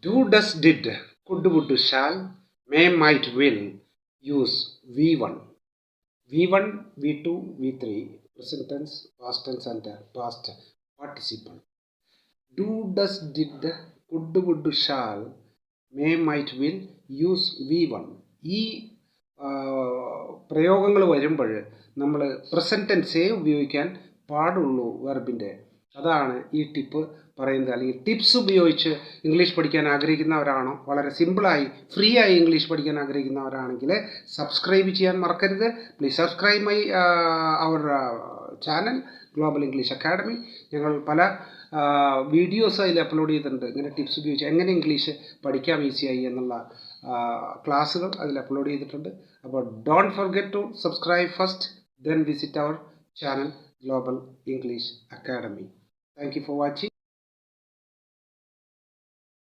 Do, does, did, could, would, shall, may, might, will use V1. V1, V2, V3, present tense, past tense and past participle. Do, does, did, could, would, shall, may, might, will use V1. ഈ പ്രയോഗങ്ങൾ വരുമ്പോൾ നമ്മൾ present ടെൻസേ ഉപയോഗിക്കാൻ പാടുള്ളൂ വെർബിൻ്റെ. അതാണ് ഈ tip പറയുന്നത്. അല്ലെങ്കിൽ ടിപ്സ് ഉപയോഗിച്ച് ഇംഗ്ലീഷ് പഠിക്കാൻ ആഗ്രഹിക്കുന്നവരാണോ, വളരെ സിമ്പിളായി ഫ്രീ ആയി ഇംഗ്ലീഷ് പഠിക്കാൻ ആഗ്രഹിക്കുന്നവരാണെങ്കിൽ സബ്സ്ക്രൈബ് ചെയ്യാൻ മറക്കരുത്. Please subscribe my our channel global English academy. ഞങ്ങൾ പല വീഡിയോസ് അതിൽ അപ്ലോഡ് ചെയ്തിട്ടുണ്ട്. ഇങ്ങനെ ടിപ്സ് ഉപയോഗിച്ച് എങ്ങനെ ഇംഗ്ലീഷ് പഠിക്കാം ഈസിയായി എന്നുള്ള ക്ലാസ്സുകൾ അതിൽ അപ്ലോഡ് ചെയ്തിട്ടുണ്ട്. അപ്പോൾ don't forget to subscribe first, then visit our channel Global English Academy. Thank you for watching.